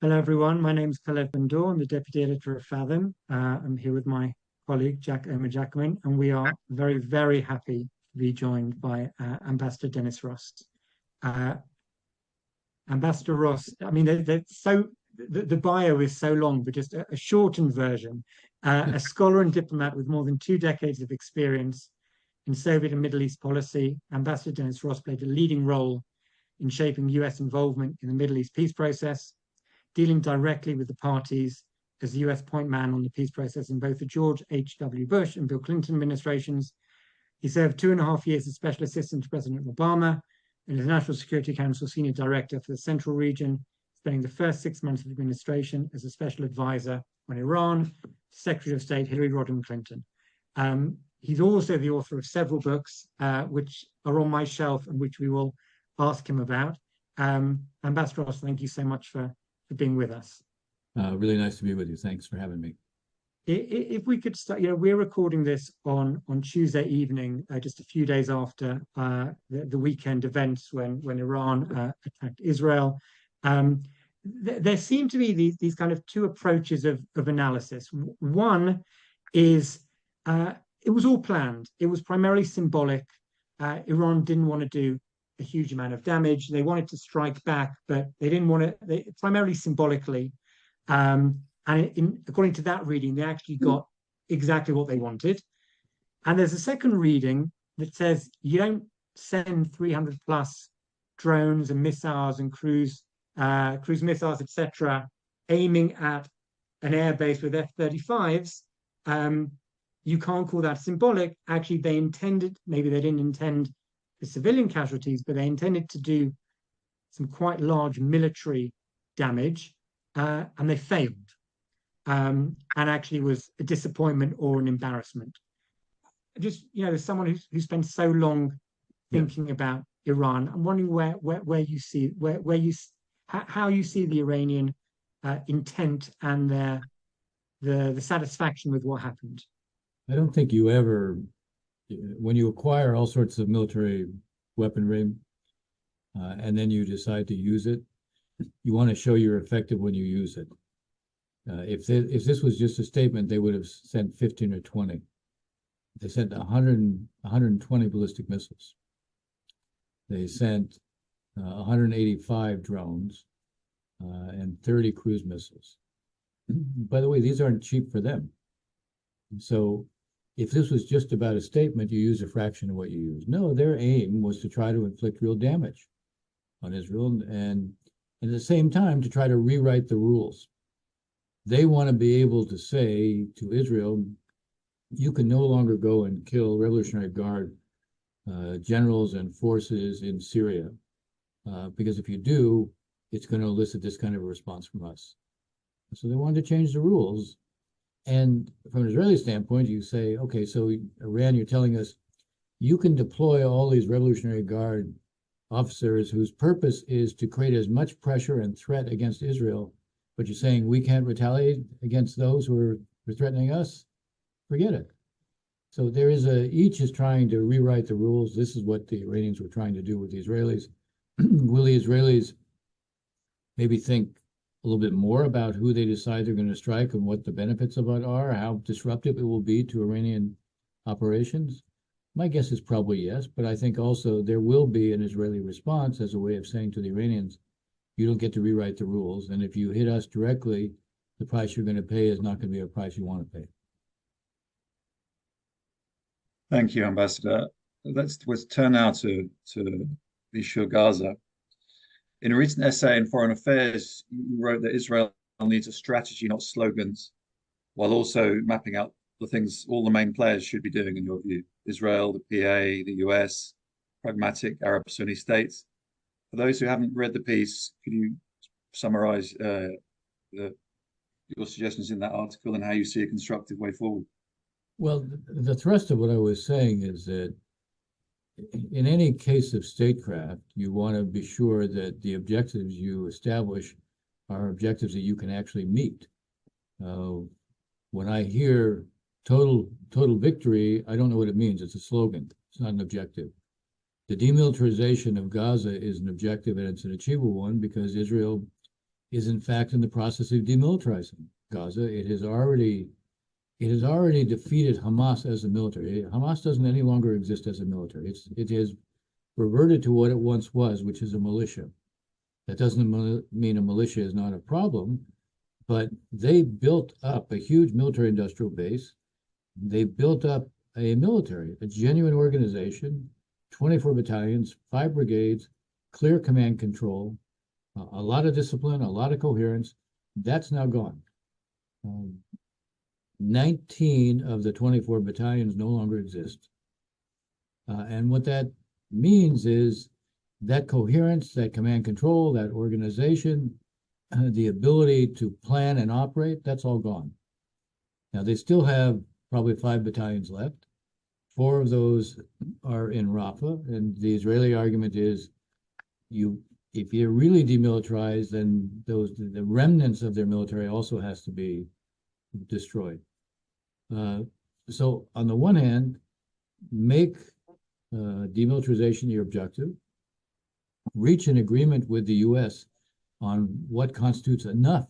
Hello, everyone. My name is Khaled Bandor. I'm the Deputy Editor of Fathom. I'm here with my colleague, Jack Omer-Jacobin, and we are very, very happy to be joined by Ambassador Dennis Ross. Uh, Ambassador Ross, I mean, the bio is so long, but just a shortened version. A scholar and diplomat with more than 2 decades of experience in Soviet and Middle East policy, Ambassador Dennis Ross played a leading role in shaping US involvement in the Middle East peace process, dealing directly with the parties as the US point man on the peace process in both the George H.W. Bush and Bill Clinton administrations. He served 2.5 years as Special Assistant to President Obama and as National Security Council Senior Director for the Central Region, spending the first 6 months of administration as a Special Advisor on Iran, Secretary of State Hillary Rodham Clinton. He's also the author of several books, which are on my shelf and which we will ask him about. Ambassador Ross, thank you so much for being with us. Really nice to be with you. Thanks for having me. If we could start, we're recording this on Tuesday evening, just a few days after the weekend events when Iran attacked Israel. There seem to be these kind of two approaches of analysis. One is it was all planned. It was primarily symbolic. Iran didn't want to do a huge amount of damage. They wanted to strike back, but they didn't want to, primarily symbolically. According to that reading, they actually got exactly what they wanted. And there's a second reading that says you don't send 300 plus drones and missiles and cruise missiles, etc., aiming at an airbase with F-35s. You can't call that symbolic. Actually, they intended, maybe they didn't intend the civilian casualties, but they intended to do some quite large military damage, and they failed. And actually was a disappointment or an embarrassment. Just, as someone who spent so long thinking about Iran, I'm wondering where you see how you see the Iranian intent and the satisfaction with what happened. I don't think you ever, when you acquire all sorts of military weaponry, and then you decide to use it, you want to show you're effective when you use it. If this was just a statement, they would have sent 15 or 20. They sent 120 ballistic missiles. They sent 185 drones and 30 cruise missiles. By the way, these aren't cheap for them. So if this was just about a statement, you use a fraction of what you use. No, their aim was to try to inflict real damage on Israel and at the same time to try to rewrite the rules. They want to be able to say to Israel, you can no longer go and kill Revolutionary Guard generals and forces in Syria, because if you do, it's going to elicit this kind of a response from us. So they wanted to change the rules. And from an Israeli standpoint, you say, okay, so Iran, you're telling us you can deploy all these Revolutionary Guard officers whose purpose is to create as much pressure and threat against Israel, but you're saying we can't retaliate against those who are threatening us? Forget it. So there is each is trying to rewrite the rules. This is what the Iranians were trying to do with the Israelis. Will the Israelis maybe think a little bit more about who they decide they're going to strike and what the benefits of it are, how disruptive it will be to Iranian operations? My guess is probably yes, but I think also there will be an Israeli response as a way of saying to the Iranians, you don't get to rewrite the rules, and if you hit us directly, the price you're going to pay is not going to be a price you want to pay. Thank you, Ambassador. Let's turn now to the issue of Gaza. In a recent essay in Foreign Affairs, you wrote that Israel needs a strategy, not slogans, while also mapping out the things all the main players should be doing, in your view. Israel, the PA, the US, pragmatic Arab Sunni states. For those who haven't read the piece, could you summarize your suggestions in that article and how you see a constructive way forward? Well, the thrust of what I was saying is that in any case of statecraft, you want to be sure that the objectives you establish are objectives that you can actually meet. When I hear total victory, I don't know what it means. It's a slogan. It's not an objective. The demilitarization of Gaza is an objective, and it's an achievable one because Israel is in fact in the process of demilitarizing Gaza. It has already defeated Hamas as a military. Hamas doesn't any longer exist as a military. It has reverted to what it once was, which is a militia. That doesn't mean a militia is not a problem, but they built up a huge military industrial base. They built up a military, a genuine organization, 24 battalions, 5 brigades, clear command control, a lot of discipline, a lot of coherence. That's now gone. 19 of the 24 battalions no longer exist. And what that means is that coherence, that command control, that organization, the ability to plan and operate, that's all gone. Now, they still have probably 5 battalions left. 4 of those are in Rafah, and the Israeli argument is if you really demilitarize, then the remnants of their military also has to be destroyed. So on the one hand, make demilitarization your objective, reach an agreement with the U.S. on what constitutes enough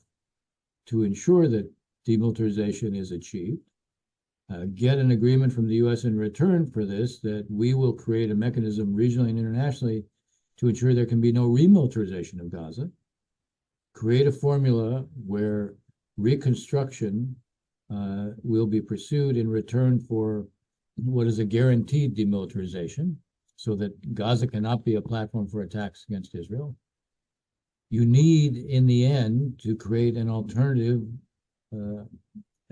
to ensure that demilitarization is achieved, get an agreement from the U.S. in return for this, that we will create a mechanism regionally and internationally to ensure there can be no remilitarization of Gaza, create a formula where reconstruction will be pursued in return for what is a guaranteed demilitarization, so that Gaza cannot be a platform for attacks against Israel. You need, in the end, to create an alternative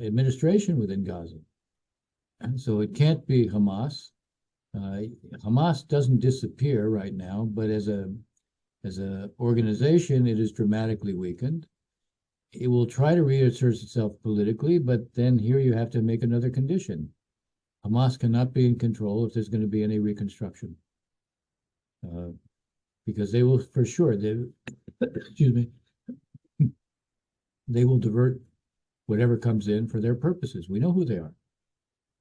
administration within Gaza. And so it can't be Hamas. Hamas doesn't disappear right now, but as a organization, it is dramatically weakened. It will try to reassert itself politically, but then here you have to make another condition. Hamas cannot be in control if there's going to be any reconstruction, because they will, for sure, excuse me, they will divert whatever comes in for their purposes. We know who they are.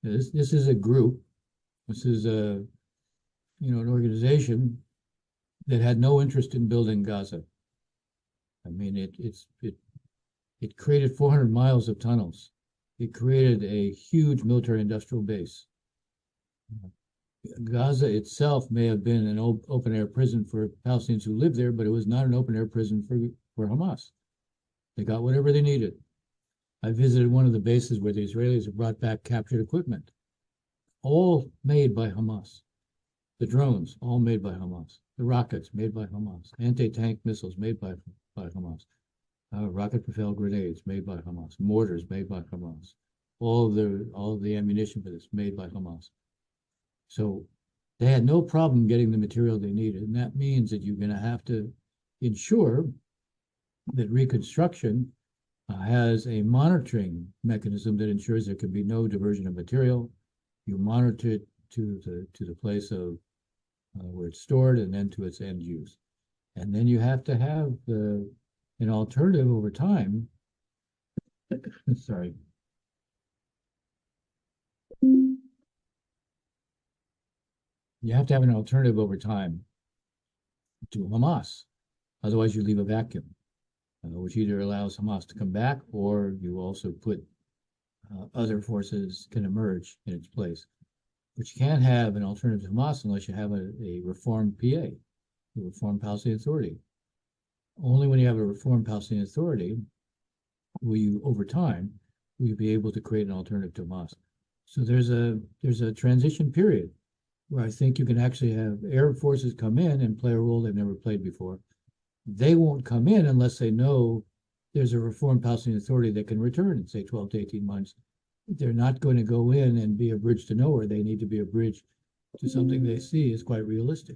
This is a group. This is an organization that had no interest in building Gaza. I mean, it created 400 miles of tunnels. It created a huge military industrial base. Gaza itself may have been an open air prison for Palestinians who lived there, but it was not an open air prison for Hamas. They got whatever they needed. I visited one of the bases where the Israelis have brought back captured equipment, all made by Hamas. The drones, all made by Hamas. The rockets, made by Hamas. Anti-tank missiles, made by Hamas. Rocket-propelled grenades, made by Hamas. Mortars, made by Hamas. All the ammunition for this, made by Hamas. So they had no problem getting the material they needed, and that means that you're going to have to ensure that reconstruction has a monitoring mechanism that ensures there can be no diversion of material. You monitor it to the place of where it's stored and then to its end use. And then you have to have an alternative over time. Sorry. You have to have an alternative over time to Hamas. Otherwise, you leave a vacuum, which either allows Hamas to come back, or you also put other forces can emerge in its place. But you can't have an alternative to Hamas unless you have a reformed PA, a reformed Palestinian Authority. Only when you have a reformed Palestinian Authority will you, over time, will you be able to create an alternative to Hamas. So there's a transition period where I think you can actually have Arab forces come in and play a role they've never played before. They won't come in unless they know there's a reformed Palestinian Authority that can return in, say, 12 to 18 months. They're not going to go in and be a bridge to nowhere. They need to be a bridge to something they see is quite realistic.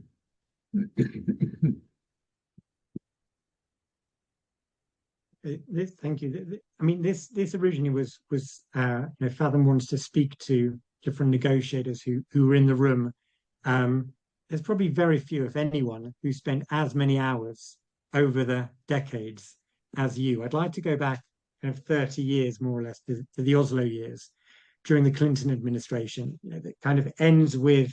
Thank you. I mean, this originally was Fathom wants to speak to different negotiators who were in the room. There's probably very few, if anyone, who spent as many hours over the decades as you. I'd like to go back 30 years, more or less, to the Oslo years during the Clinton administration. That kind of ends with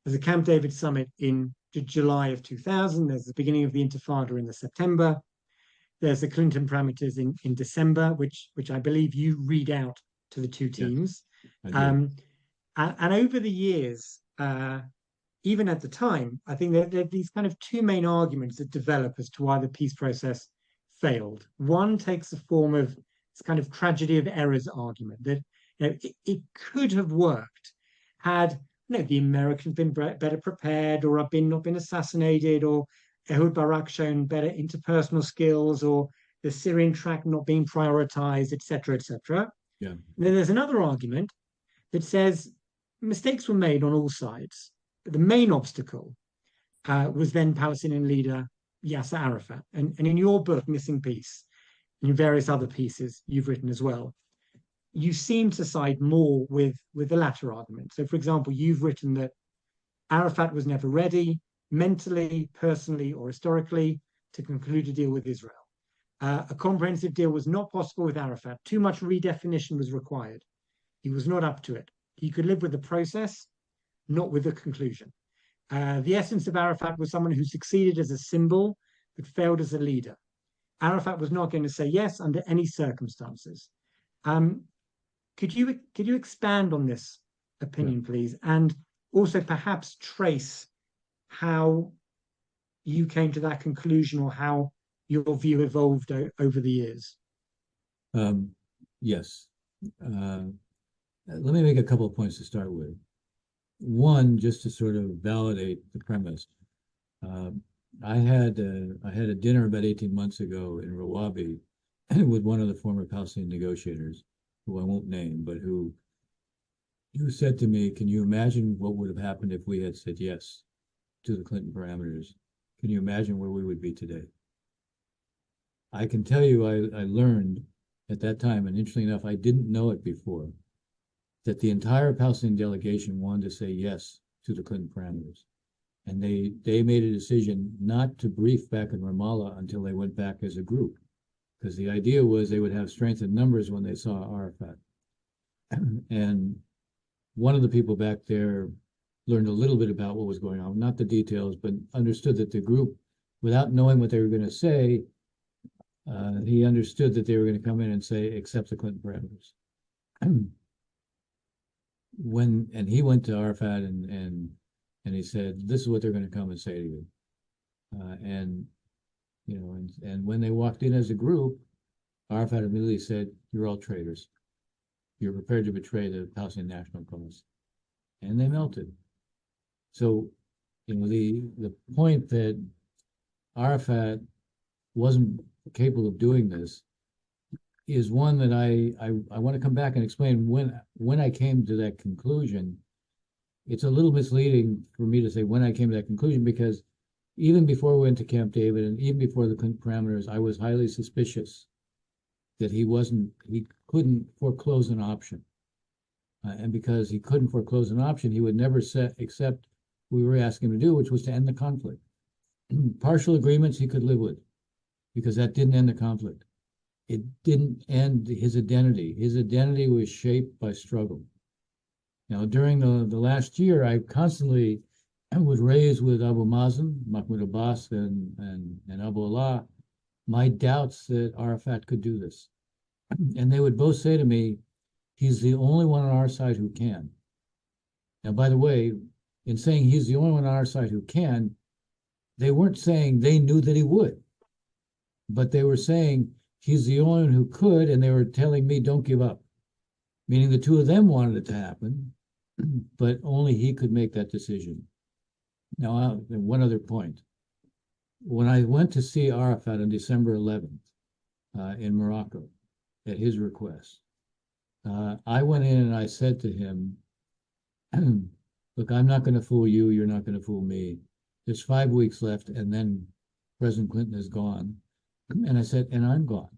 there's a Camp David summit in July of 2000. There's the beginning of the Intifada in the September. there's the Clinton parameters in December, which I believe you read out to the two teams. Yes, And over the years, even at the time, I think that there are these kind of two main arguments that develop as to why the peace process failed. One takes the form of this kind of tragedy of errors argument that it could have worked had the Americans been better prepared, or not been assassinated, or Ehud Barak shown better interpersonal skills, or the Syrian track not being prioritized, etc., etc. yeah, Then there's another argument that says mistakes were made on all sides. The main obstacle was then Palestinian leader Yasser Arafat. And in your book, Missing Peace, and in various other pieces you've written as well, you seem to side more with the latter argument. So, for example, you've written that Arafat was never ready, mentally, personally, or historically, to conclude a deal with Israel. A comprehensive deal was not possible with Arafat. Too much redefinition was required. He was not up to it. He could live with the process, not with the conclusion. The essence of Arafat was someone who succeeded as a symbol, but failed as a leader. Arafat was not going to say yes under any circumstances. Could you expand on this opinion, please, and also perhaps trace how you came to that conclusion, or how your view evolved over the years? Yes. Let me make a couple of points to start with. One, just to sort of validate the premise. I had a dinner about 18 months ago in Rawabi with one of the former Palestinian negotiators, who I won't name, but who said to me, "Can you imagine what would have happened if we had said yes to the Clinton parameters? Can you imagine where we would be today?" I can tell you, I learned at that time, and interestingly enough, I didn't know it before, that the entire Palestinian delegation wanted to say yes to the Clinton parameters. And they made a decision not to brief back in Ramallah until they went back as a group, because the idea was they would have strength in numbers when they saw Arafat. And one of the people back there learned a little bit about what was going on, not the details, but understood that the group, without knowing what they were going to say, he understood that they were going to come in and say, accept the Clinton parameters. And he went to Arafat and he said, this is what they're going to come and say to you. And when they walked in as a group, Arafat immediately said, you're all traitors. You're prepared to betray the Palestinian national cause. And they melted. So, the point that Arafat wasn't capable of doing this is one that I want to come back and explain. When I came to that conclusion, it's a little misleading for me to say when I came to that conclusion, because even before we went to Camp David and even before the parameters, I was highly suspicious that he couldn't foreclose an option. And because he couldn't foreclose an option, he would never accept what we were asking him to do, which was to end the conflict. Partial agreements he could live with, because that didn't end the conflict. It didn't end his identity. His identity was shaped by struggle. Now, during the last year, I constantly would raise with Abu Mazen, Mahmoud Abbas, and Abu Allah, my doubts that Arafat could do this. And they would both say to me, he's the only one on our side who can. Now, by the way, in saying he's the only one on our side who can, they weren't saying they knew that he would, but they were saying he's the only one who could, and they were telling me, don't give up. Meaning the two of them wanted it to happen, but only he could make that decision. Now, one other point. When I went to see Arafat on December 11th in Morocco at his request, I went in and I said to him, look, I'm not going to fool you. You're not going to fool me. There's 5 weeks left, and then President Clinton is gone. And I said, and I'm gone.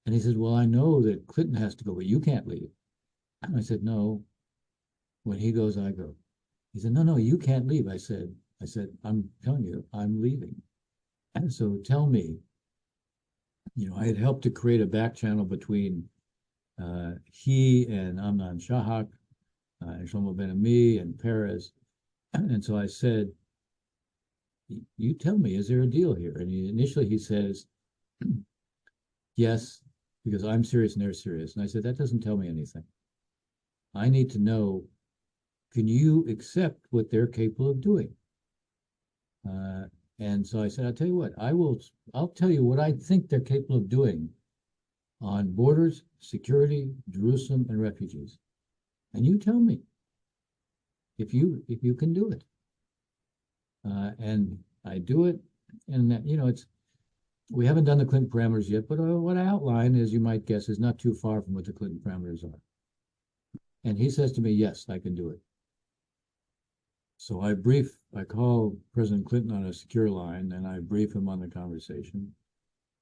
And he said, well, I know that Clinton has to go, but you can't leave. And I said, no, when he goes, I go. He said, no, you can't leave. I said, I'm telling you, I'm leaving. And so tell me, I had helped to create a back channel between he and Amnon Shahak, and Shlomo Ben-Ami and Perez. And so I said, you tell me, is there a deal here? And initially he says, yes, because I'm serious and they're serious. And I said, that doesn't tell me anything. I need to know, can you accept what they're capable of doing? And so I said, I'll tell you what, I'll tell you what I think they're capable of doing on borders, security, Jerusalem, and refugees. And you tell me if you can do it. And I do it, and that, we haven't done the Clinton parameters yet, but what I outline, as you might guess, is not too far from what the Clinton parameters are. And he says to me, yes, I can do it. So I call President Clinton on a secure line, and I brief him on the conversation.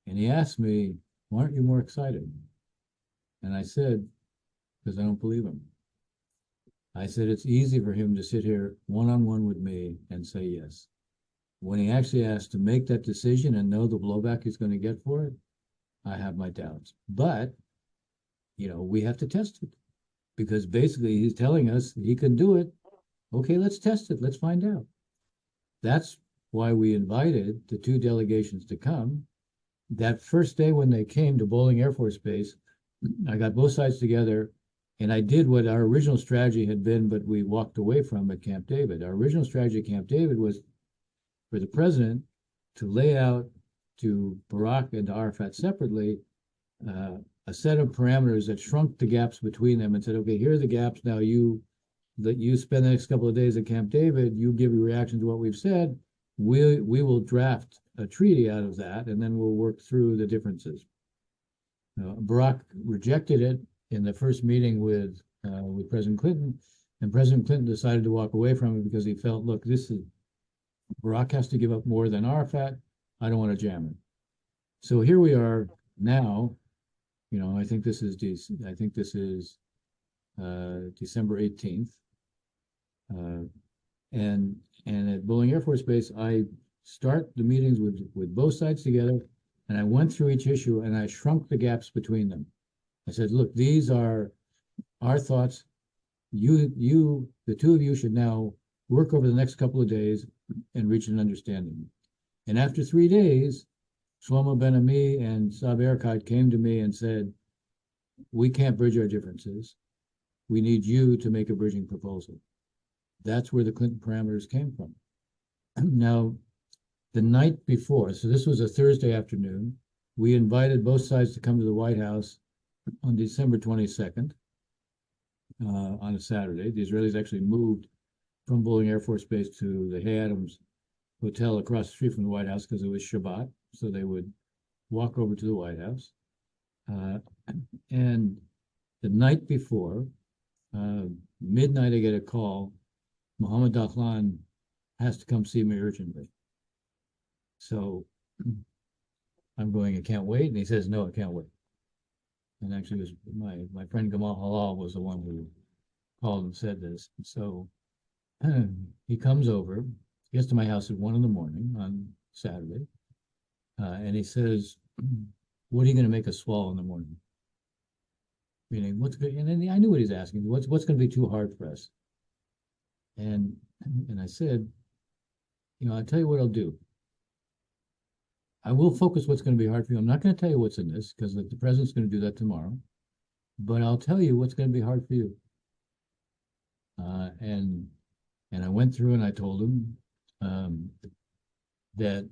And he asked me, why aren't you more excited? And I said, because I don't believe him. I said, it's easy for him to sit here one-on-one with me and say yes. When he actually has to make that decision and know the blowback he's going to get for it, I have my doubts. But, we have to test it, because basically he's telling us he can do it. Okay, let's test it. Let's find out. That's why we invited the two delegations to come. That first day when they came to Bolling Air Force Base, I got both sides together, and I did what our original strategy had been, but we walked away from at Camp David. Our original strategy at Camp David was for the president to lay out to Barack and to Arafat separately a set of parameters that shrunk the gaps between them and said, okay, here are the gaps. Now you spend the next couple of days at Camp David, you give your reaction to what we've said. We will draft a treaty out of that, and then we'll work through the differences. Barack rejected it in the first meeting with President Clinton, and President Clinton decided to walk away from it because he felt, look, Barack has to give up more than Arafat. I don't want to jam it. So here we are now. I think this is December 18th. And at Bolling Air Force Base, I start the meetings with both sides together, and I went through each issue and I shrunk the gaps between them. I said, look, these are our thoughts. The two of you should now work over the next couple of days and reach an understanding. And after 3 days, Shlomo Ben-Ami and Saab Erekat came to me and said, we can't bridge our differences. We need you to make a bridging proposal. That's where the Clinton parameters came from. Now, the night before, so this was a Thursday afternoon, we invited both sides to come to the White House on December 22nd, on a Saturday. The Israelis actually moved from Bolling Air Force Base to the Hay Adams Hotel across the street from the White House because it was Shabbat, so they would walk over to the White House. And the night before, midnight, I get a call. Mohammed Dakhlan has to come see me urgently. So I'm going, I can't wait. And he says, no, I can't wait. And actually, it was my friend Gamal Halal was the one who called and said this. So he comes over, he gets to my house at 1 a.m. on Saturday, and he says, what are you going to make us swallow in the morning? Meaning, what's good? And then I knew what he's asking. What's going to be too hard for us? And I said, I'll tell you what I'll do. I will focus what's going to be hard for you. I'm not going to tell you what's in this because the president's going to do that tomorrow. But I'll tell you what's going to be hard for you. And I went through and I told him that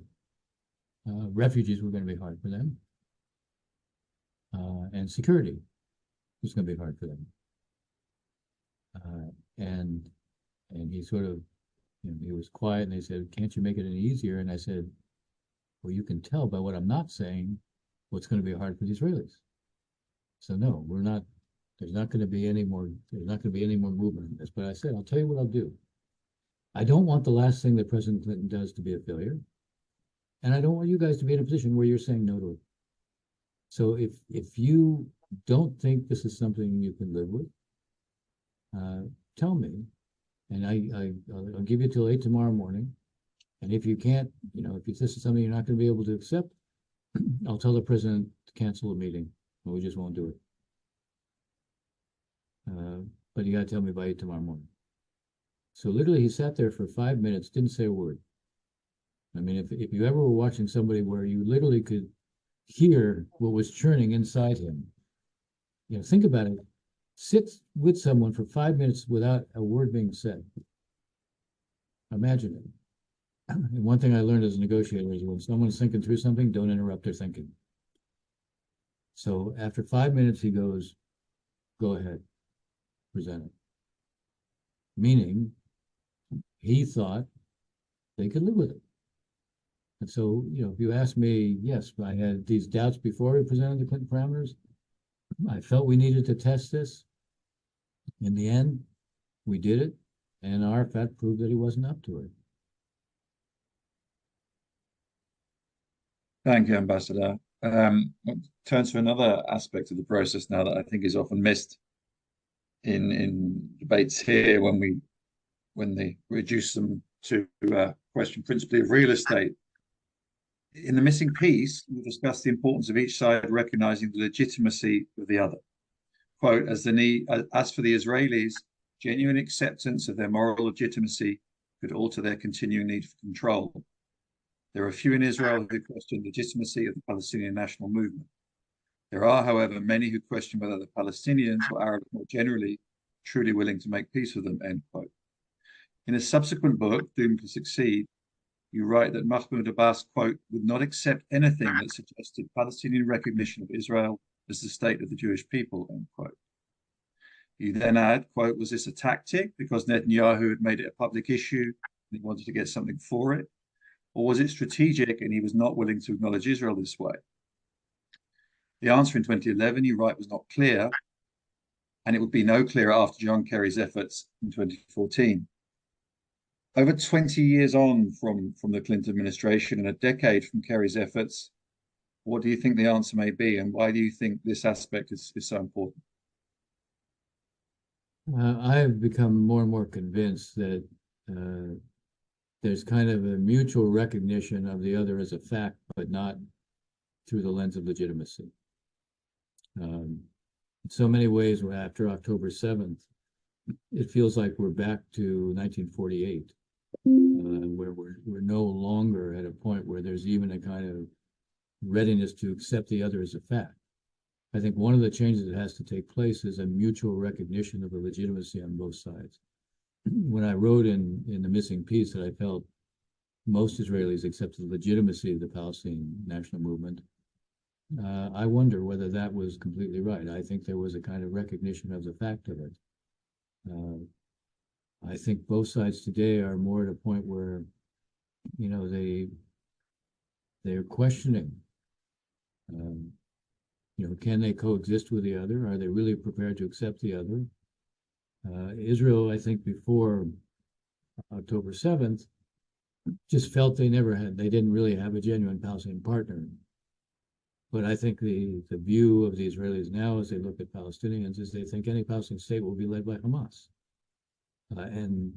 refugees were going to be hard for them, and security was going to be hard for them. And he sort of, he was quiet, and they said, can't you make it any easier? And I said, well, you can tell by what I'm not saying what's going to be hard for the Israelis. So no, there's not going to be any more movement in this. But I said, I'll tell you what I'll do. I don't want the last thing that President Clinton does to be a failure. And I don't want you guys to be in a position where you're saying no to it. So if you don't think this is something you can live with, tell me, and I'll give you till 8 tomorrow morning. And if you can't, if this is something you're not going to be able to accept, I'll tell the president to cancel the meeting, and we just won't do it. But you got to tell me by 8 tomorrow morning. So literally, he sat there for 5 minutes, didn't say a word. I mean, if you ever were watching somebody where you literally could hear what was churning inside him. You know, think about it. Sit with someone for 5 minutes without a word being said. Imagine it. And one thing I learned as a negotiator is when someone's thinking through something, don't interrupt their thinking. So after 5 minutes, he goes, go ahead, present it. Meaning, he thought they could live with it. And so, you know, if you ask me, yes, I had these doubts before we presented the Clinton parameters. I felt we needed to test this. In the end, we did it, and Arafat proved that he wasn't up to it. Thank you, Ambassador. I'll turn to another aspect of the process now that I think is often missed in debates here when they reduce them to question principally of real estate. In the missing piece, we discuss the importance of each side recognizing the legitimacy of the other. Quote, as for the Israelis, genuine acceptance of their moral legitimacy could alter their continuing need for control. There are few in Israel who question the legitimacy of the Palestinian national movement. There are, however, many who question whether the Palestinians or Arabs more generally are truly willing to make peace with them, end quote. In a subsequent book, Doomed to Succeed, you write that Mahmoud Abbas, quote, would not accept anything that suggested Palestinian recognition of Israel as the state of the Jewish people, end quote. You then add, quote, was this a tactic because Netanyahu had made it a public issue and he wanted to get something for it? Or was it strategic and he was not willing to acknowledge Israel this way? The answer in 2011, you write, was not clear, and it would be no clearer after John Kerry's efforts in 2014. Over 20 years on from the Clinton administration and a decade from Kerry's efforts, what do you think the answer may be, and why do you think this aspect is so important? I have become more and more convinced that there's kind of a mutual recognition of the other as a fact, but not through the lens of legitimacy. In so many ways, after October 7th, it feels like we're back to 1948, where we're no longer at a point where there's even a kind of readiness to accept the other as a fact. I think one of the changes that has to take place is a mutual recognition of the legitimacy on both sides. When I wrote in the missing piece that I felt most Israelis accepted the legitimacy of the Palestinian national movement, I wonder whether that was completely right. I think there was a kind of recognition of the fact of it. I think both sides today are more at a point where, you know, they're questioning, you know, can they coexist with the other? Are they really prepared to accept the other? Israel, I think, before October 7th, just felt they didn't really have a genuine Palestinian partner. But I think the view of the Israelis now, as they look at Palestinians, is they think any Palestinian state will be led by Hamas. And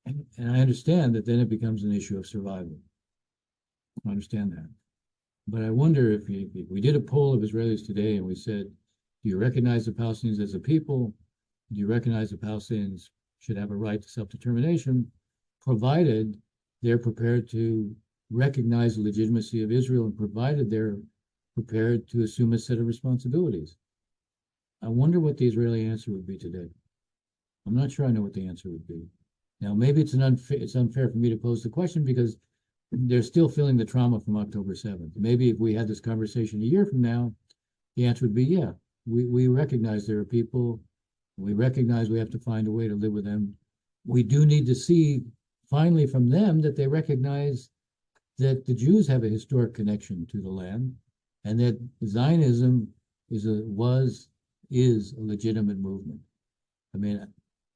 I understand that then it becomes an issue of survival. I understand that. But I wonder if we did a poll of Israelis today and we said, do you recognize the Palestinians as a people? Do you recognize the Palestinians should have a right to self-determination, provided they're prepared to recognize the legitimacy of Israel and provided they're prepared to assume a set of responsibilities? I wonder what the Israeli answer would be today. I'm not sure I know what the answer would be. Now, maybe it's unfair for me to pose the question because they're still feeling the trauma from October 7th. Maybe if we had this conversation a year from now, the answer would be, yeah, we recognize there are people, we recognize we have to find a way to live with them. We do need to see finally from them that they recognize that the Jews have a historic connection to the land and that Zionism is a legitimate movement. I mean,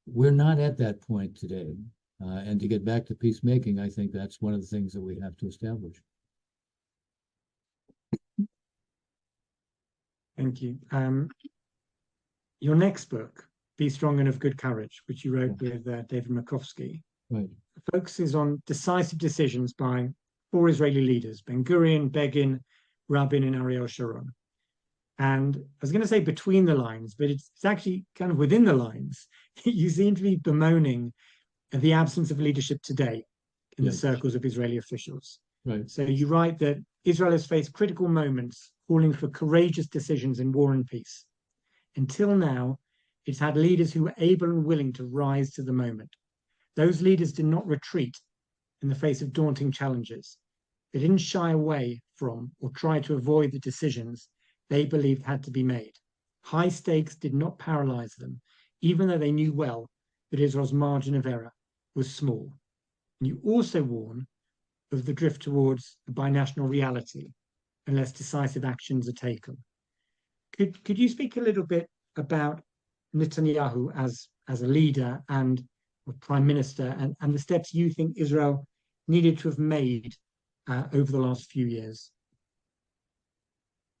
we're not at that point today. And to get back to peacemaking, I think that's one of the things that we have to establish. Thank you. Your next book, Be Strong and of Good Courage, which you wrote with David Makovsky, Right. focuses on decisive decisions by 4 Israeli leaders, Ben-Gurion, Begin, Rabin, and Ariel Sharon. And I was going to say between the lines, but it's actually kind of within the lines. You seem to be bemoaning the absence of leadership today in the circles of Israeli officials. Right. So you write that Israel has faced critical moments, calling for courageous decisions in war and peace. Until now, it's had leaders who were able and willing to rise to the moment. Those leaders did not retreat in the face of daunting challenges. They didn't shy away from or try to avoid the decisions they believed had to be made. High stakes did not paralyze them, even though they knew well that Israel's margin of error was small. And you also warn of the drift towards a binational reality unless decisive actions are taken. Could you speak a little bit about Netanyahu as a leader and a prime minister and the steps you think Israel needed to have made over the last few years?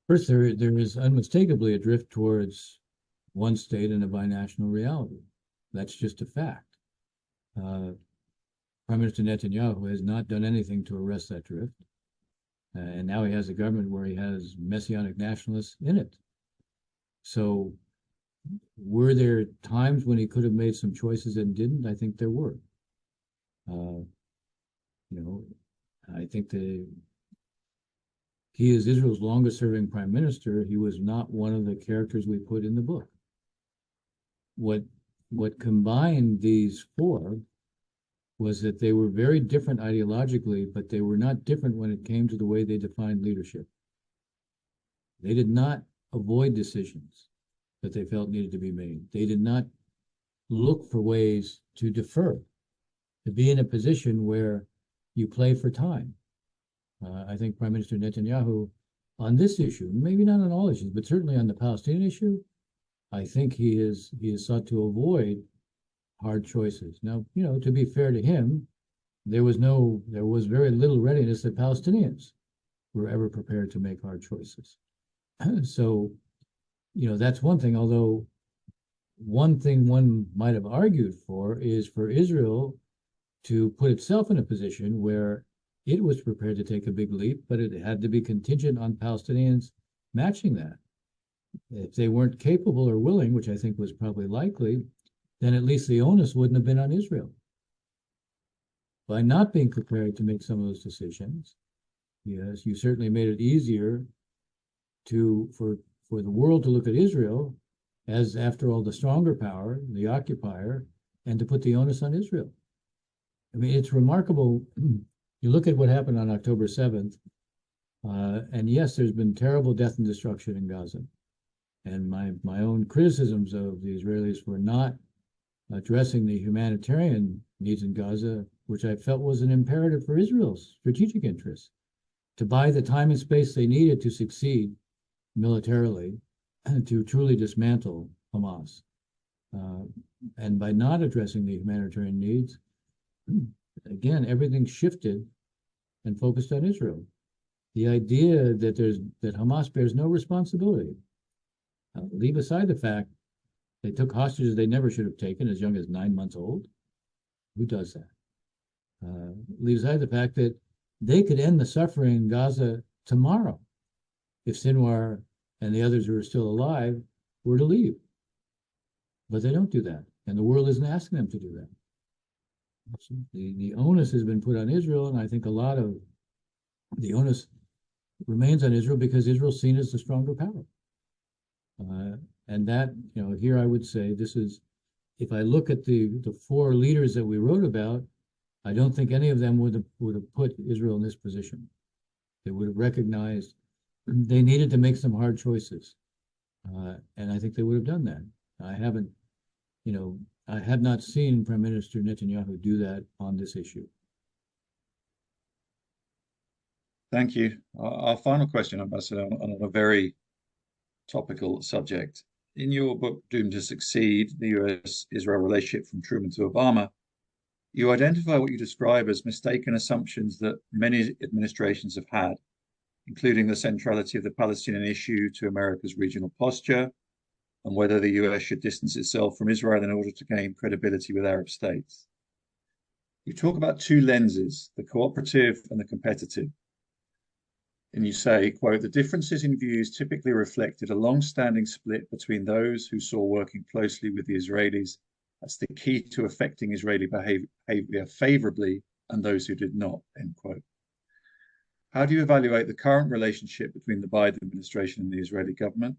First, there is unmistakably a drift towards one state and a binational reality. That's just a fact. Prime Minister Netanyahu has not done anything to arrest that drift. And now he has a government where he has messianic nationalists in it. So were there times when he could have made some choices and didn't? I think there were. I think he is Israel's longest serving prime minister. He was not one of the characters we put in the book. What combined these four was that they were very different ideologically, but they were not different when it came to the way they defined leadership. They did not avoid decisions that they felt needed to be made. They did not look for ways to defer, to be in a position where you play for time. I think Prime Minister Netanyahu, on this issue, maybe not on all issues, but certainly on the Palestinian issue, I think he has sought to avoid hard choices. Now, to be fair to him, there was very little readiness that Palestinians were ever prepared to make hard choices. So, that's one thing, although one thing one might have argued for is for Israel to put itself in a position where it was prepared to take a big leap, but it had to be contingent on Palestinians matching that. If they weren't capable or willing, which I think was probably likely, then at least the onus wouldn't have been on Israel. By not being prepared to make some of those decisions, yes, you certainly made it easier for the world to look at Israel as, after all, the stronger power, the occupier, and to put the onus on Israel. I mean, it's remarkable. You look at what happened on October 7th, and yes, there's been terrible death and destruction in Gaza. And my own criticisms of the Israelis for not addressing the humanitarian needs in Gaza, which I felt was an imperative for Israel's strategic interests, to buy the time and space they needed to succeed militarily and to truly dismantle Hamas. And by not addressing the humanitarian needs, again, everything shifted and focused on Israel. The idea that Hamas bears no responsibility. Leave aside the fact they took hostages they never should have taken as young as 9 months old. Who does that? Leave aside the fact that they could end the suffering in Gaza tomorrow if Sinwar and the others who are still alive were to leave. But they don't do that. And the world isn't asking them to do that. The onus has been put on Israel, and I think a lot of the onus remains on Israel because Israel's seen as the stronger power. And that, here I would say this is, if I look at the four leaders that we wrote about, I don't think any of them would have put Israel in this position. They would have recognized they needed to make some hard choices. And I think they would have done that. I have not seen Prime Minister Netanyahu do that on this issue. Thank you. Our final question, Ambassador, on a very topical subject. In your book, Doomed to Succeed, the US-Israel relationship from Truman to Obama, you identify what you describe as mistaken assumptions that many administrations have had, including the centrality of the Palestinian issue to America's regional posture, and whether the US should distance itself from Israel in order to gain credibility with Arab states. You talk about two lenses, the cooperative and the competitive. And you say, quote, the differences in views typically reflected a long-standing split between those who saw working closely with the Israelis as the key to affecting Israeli behavior favorably and those who did not, end quote. How do you evaluate the current relationship between the Biden administration and the Israeli government?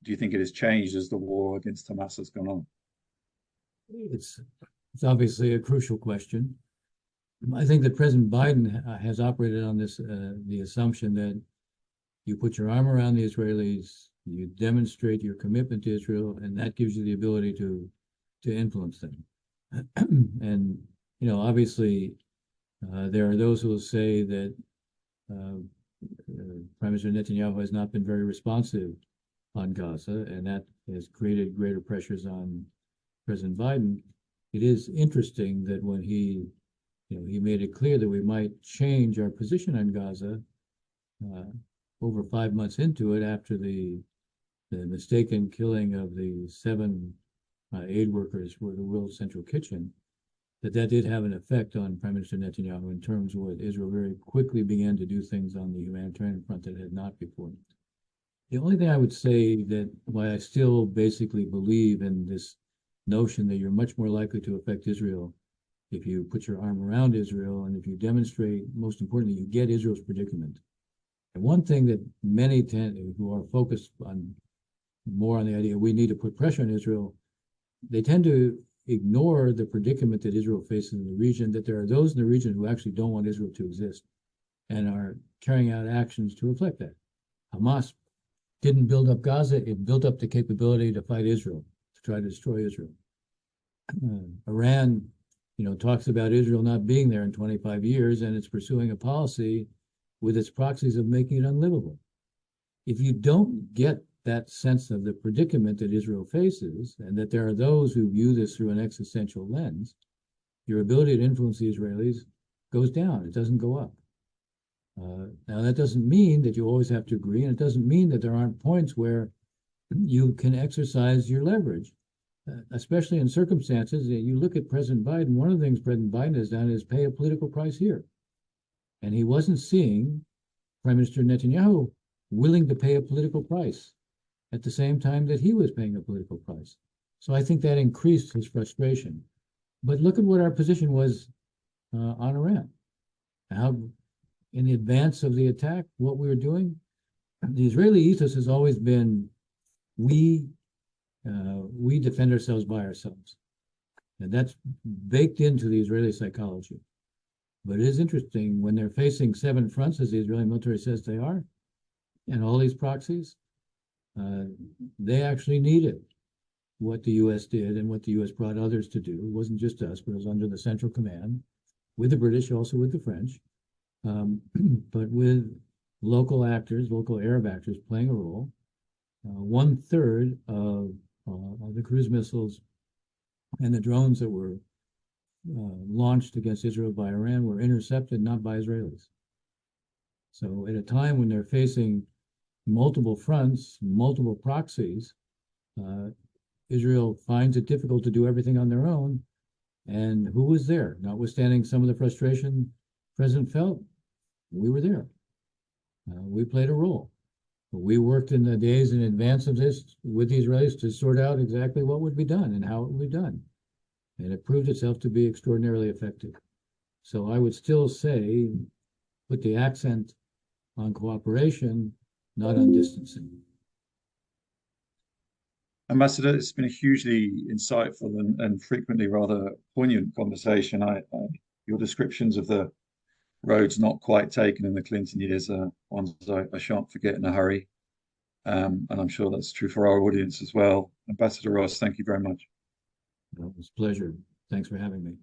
Do you think it has changed as the war against Hamas has gone on? It's obviously a crucial question. I think that President Biden has operated on this the assumption that you put your arm around the Israelis, you demonstrate your commitment to Israel, and that gives you the ability to influence them. And obviously, there are those who will say that Prime Minister Netanyahu has not been very responsive on Gaza, and that has created greater pressures on President Biden. It is interesting that when he made it clear that we might change our position on Gaza over 5 months into it, after the mistaken killing of the 7 aid workers for the World Central Kitchen, that did have an effect on Prime Minister Netanyahu in terms of what Israel very quickly began to do things on the humanitarian front that had not before. The only thing I would say that why I still basically believe in this notion that you're much more likely to affect Israel if you put your arm around Israel and if you demonstrate, most importantly, you get Israel's predicament. And one thing that many who are focused on more on the idea we need to put pressure on Israel, they tend to ignore the predicament that Israel faces in the region, that there are those in the region who actually don't want Israel to exist and are carrying out actions to reflect that. Hamas didn't build up Gaza, it built up the capability to fight Israel, to try to destroy Israel. Iran, talks about Israel not being there in 25 years, and it's pursuing a policy with its proxies of making it unlivable. If you don't get that sense of the predicament that Israel faces, and that there are those who view this through an existential lens, your ability to influence the Israelis goes down. It doesn't go up. Now, that doesn't mean that you always have to agree, and it doesn't mean that there aren't points where you can exercise your leverage, especially in circumstances that you look at President Biden. One of the things President Biden has done is pay a political price here. And he wasn't seeing Prime Minister Netanyahu willing to pay a political price at the same time that he was paying a political price. So I think that increased his frustration. But look at what our position was on Iran. How, in the advance of the attack, what we were doing. The Israeli ethos has always been, we defend ourselves by ourselves. And that's baked into the Israeli psychology. But it is interesting, when they're facing 7 fronts, as the Israeli military says they are, and all these proxies, they actually needed what the U.S. did and what the U.S. brought others to do. It wasn't just us, but it was under the Central Command, with the British, also with the French, but with local actors, local Arab actors playing a role. 1/3 of the cruise missiles and the drones that were launched against Israel by Iran were intercepted, not by Israelis. So at a time when they're facing multiple fronts, multiple proxies, Israel finds it difficult to do everything on their own. And who was there? Notwithstanding some of the frustration President felt, we were there. We played a role. We worked in the days in advance of this with the Israelis to sort out exactly what would be done and how it would be done. And it proved itself to be extraordinarily effective. So I would still say, put the accent on cooperation, not on distancing. Ambassador, it's been a hugely insightful and frequently rather poignant conversation. Your descriptions of the roads not quite taken in the Clinton years are ones I shan't forget in a hurry. And I'm sure that's true for our audience as well. Ambassador Ross, thank you very much. Well, it was a pleasure. Thanks for having me.